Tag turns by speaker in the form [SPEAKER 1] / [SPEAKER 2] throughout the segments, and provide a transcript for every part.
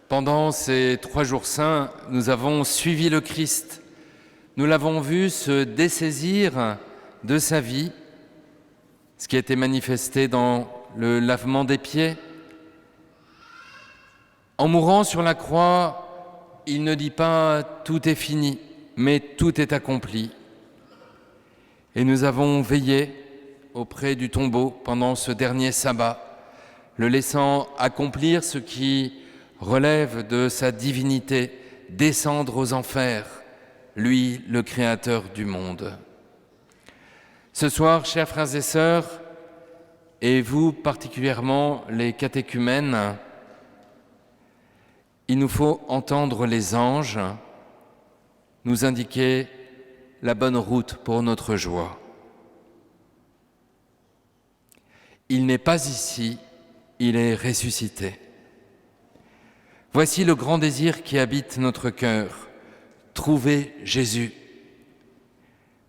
[SPEAKER 1] Pendant ces 3 jours saints, nous avons suivi le Christ. Nous l'avons vu se dessaisir de sa vie, ce qui a été manifesté dans le lavement des pieds. En mourant sur la croix, il ne dit pas « tout est fini », mais « tout est accompli ». Et nous avons veillé auprès du tombeau pendant ce dernier sabbat, le laissant accomplir ce qui relève de sa divinité, descendre aux enfers, lui, le Créateur du monde. Ce soir, chers frères et sœurs, et vous particulièrement les catéchumènes, il nous faut entendre les anges nous indiquer la bonne route pour notre joie. Il n'est pas ici, il est ressuscité. Voici le grand désir qui habite notre cœur, trouver Jésus.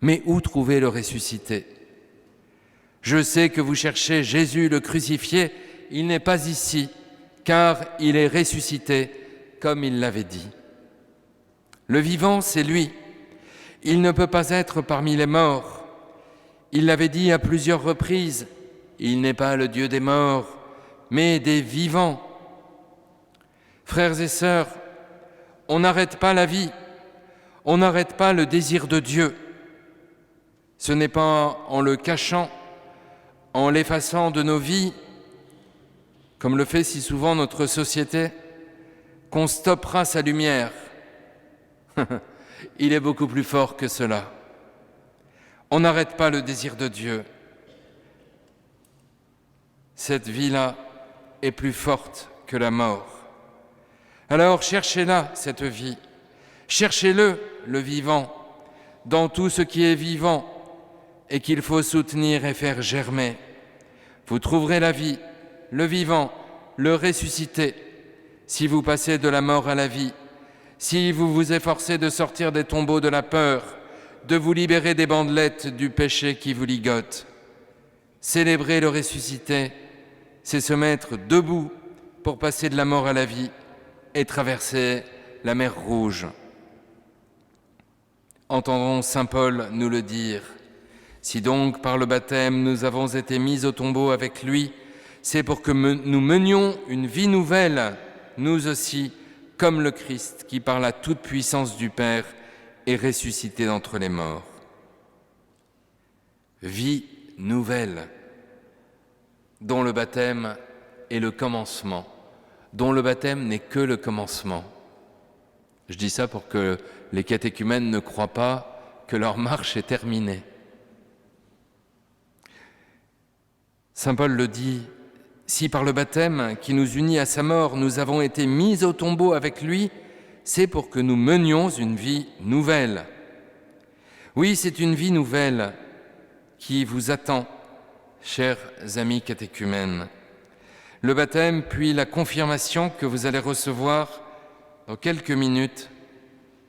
[SPEAKER 1] Mais où trouver le ressuscité? Je sais que vous cherchez Jésus le crucifié, il n'est pas ici, car il est ressuscité, comme il l'avait dit. Le vivant, c'est lui. Il ne peut pas être parmi les morts. Il l'avait dit à plusieurs reprises, il n'est pas le Dieu des morts, mais des vivants. Frères et sœurs, on n'arrête pas la vie, on n'arrête pas le désir de Dieu. Ce n'est pas en le cachant, en l'effaçant de nos vies, comme le fait si souvent notre société, qu'on stoppera sa lumière. Il est beaucoup plus fort que cela. On n'arrête pas le désir de Dieu. Cette vie-là est plus forte que la mort. Alors cherchez-la, cette vie. Cherchez-le, le vivant, dans tout ce qui est vivant et qu'il faut soutenir et faire germer. Vous trouverez la vie, le vivant, le ressuscité, si vous passez de la mort à la vie, si vous vous efforcez de sortir des tombeaux de la peur, de vous libérer des bandelettes du péché qui vous ligote. Célébrer le ressuscité, c'est se mettre debout pour passer de la mort à la vie et traverser la mer Rouge. Entendons saint Paul nous le dire. Si donc par le baptême nous avons été mis au tombeau avec lui, c'est pour que nous menions une vie nouvelle, nous aussi, comme le Christ qui par la toute-puissance du Père est ressuscité d'entre les morts. Vie nouvelle, dont le baptême est le commencement, dont le baptême n'est que le commencement. Je dis ça pour que les catéchumènes ne croient pas que leur marche est terminée. Saint Paul le dit, si par le baptême qui nous unit à sa mort, nous avons été mis au tombeau avec lui, c'est pour que nous menions une vie nouvelle. Oui, c'est une vie nouvelle qui vous attend, chers amis catéchumènes. Le baptême, puis la confirmation que vous allez recevoir dans quelques minutes,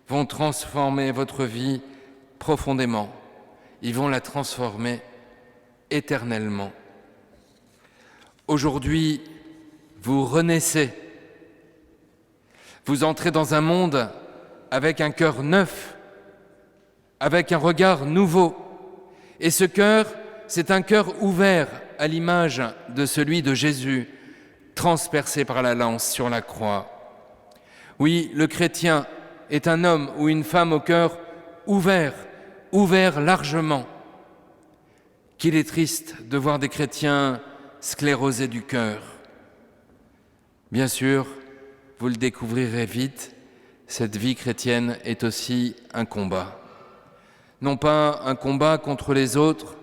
[SPEAKER 1] vont transformer votre vie profondément. Ils vont la transformer éternellement. Aujourd'hui, vous renaissez. Vous entrez dans un monde avec un cœur neuf, avec un regard nouveau. Et ce cœur, c'est un cœur ouvert à l'image de celui de Jésus, transpercé par la lance sur la croix. Oui, le chrétien est un homme ou une femme au cœur ouvert largement. Qu'il est triste de voir des chrétiens sclérosés du cœur. Bien sûr, vous le découvrirez vite, cette vie chrétienne est aussi un combat. Non pas un combat contre les autres,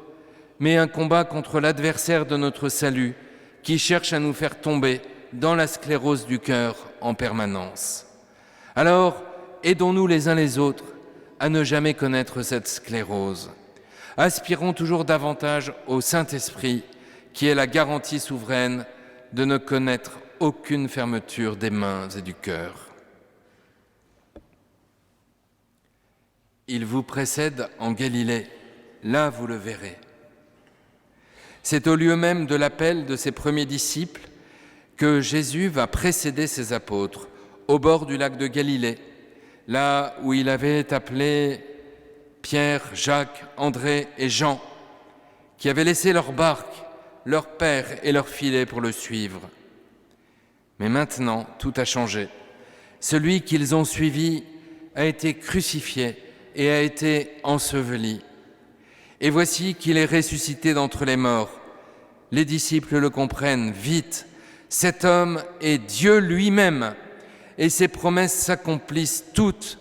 [SPEAKER 1] mais un combat contre l'adversaire de notre salut, qui cherche à nous faire tomber dans la sclérose du cœur en permanence. Alors, aidons-nous les uns les autres à ne jamais connaître cette sclérose. Aspirons toujours davantage au Saint-Esprit, qui est la garantie souveraine de ne connaître aucune fermeture des mains et du cœur. Il vous précède en Galilée, là vous le verrez. C'est au lieu même de l'appel de ses premiers disciples que Jésus va précéder ses apôtres, au bord du lac de Galilée, là où il avait appelé Pierre, Jacques, André et Jean, qui avaient laissé leur barque, leur père et leur filet pour le suivre. Mais maintenant, tout a changé. Celui qu'ils ont suivi a été crucifié et a été enseveli. Et voici qu'il est ressuscité d'entre les morts. Les disciples le comprennent vite. Cet homme est Dieu lui-même et ses promesses s'accomplissent toutes.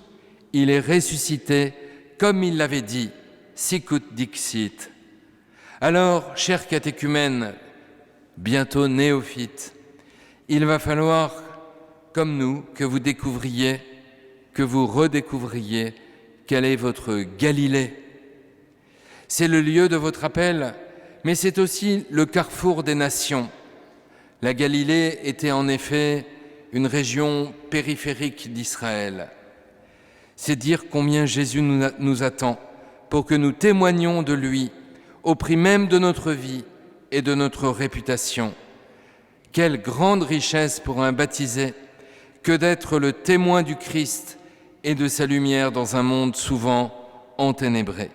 [SPEAKER 1] Il est ressuscité comme il l'avait dit. Sicut dixit. Alors, chers catéchumènes, bientôt néophytes, il va falloir, comme nous, que vous découvriez, que vous redécouvriez quelle est votre Galilée. C'est le lieu de votre appel, mais c'est aussi le carrefour des nations. La Galilée était en effet une région périphérique d'Israël. C'est dire combien Jésus nous attend pour que nous témoignions de lui au prix même de notre vie et de notre réputation. Quelle grande richesse pour un baptisé que d'être le témoin du Christ et de sa lumière dans un monde souvent enténébré.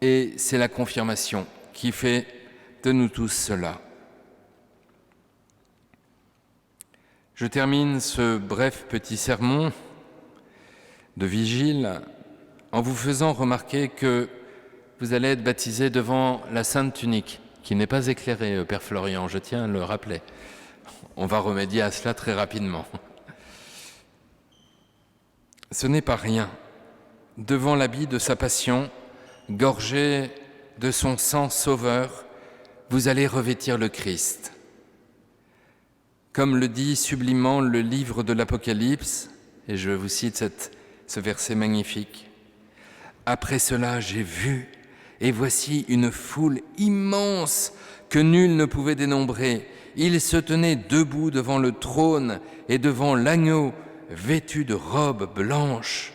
[SPEAKER 1] Et c'est la confirmation qui fait de nous tous cela. Je termine ce bref petit sermon de vigile en vous faisant remarquer que vous allez être baptisé devant la Sainte Tunique, qui n'est pas éclairée, Père Florian, je tiens à le rappeler. On va remédier à cela très rapidement. Ce n'est pas rien. Devant l'habit de sa passion, gorgé de son sang sauveur, vous allez revêtir le Christ. Comme le dit sublimement le livre de l'Apocalypse, et je vous cite ce verset magnifique, « Après cela, j'ai vu, et voici une foule immense que nul ne pouvait dénombrer. Ils se tenaient debout devant le trône et devant l'agneau, vêtus de robes blanches.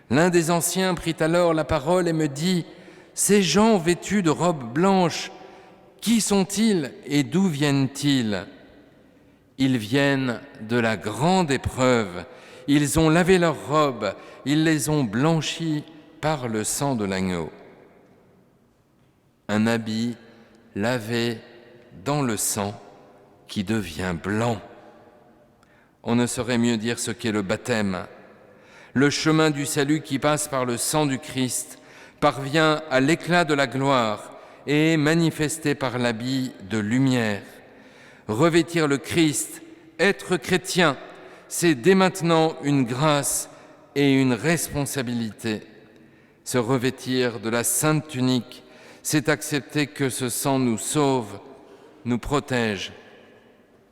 [SPEAKER 1] L'un des anciens prit alors la parole et me dit, « Ces gens vêtus de robes blanches, qui sont-ils et d'où viennent-ils ? Ils viennent de la grande épreuve. Ils ont lavé leurs robes, ils les ont blanchies par le sang de l'agneau. » Un habit lavé dans le sang qui devient blanc. On ne saurait mieux dire ce qu'est le baptême. Le chemin du salut qui passe par le sang du Christ parvient à l'éclat de la gloire et est manifesté par l'habit de lumière. Revêtir le Christ, être chrétien, c'est dès maintenant une grâce et une responsabilité. Se revêtir de la sainte tunique, c'est accepter que ce sang nous sauve, nous protège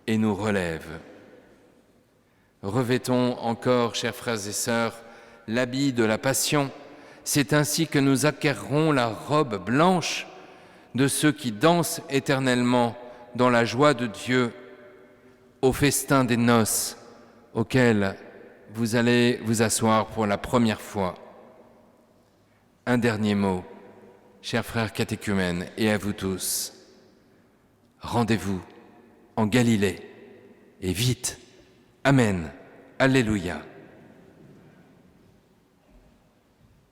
[SPEAKER 1] et nous relève. Revêtons encore, chers frères et sœurs, l'habit de la passion. C'est ainsi que nous acquerrons la robe blanche de ceux qui dansent éternellement dans la joie de Dieu au festin des noces auquel vous allez vous asseoir pour la première fois. Un dernier mot, chers frères catéchumènes, et à vous tous. Rendez-vous en Galilée, et vite. Amen. Alléluia.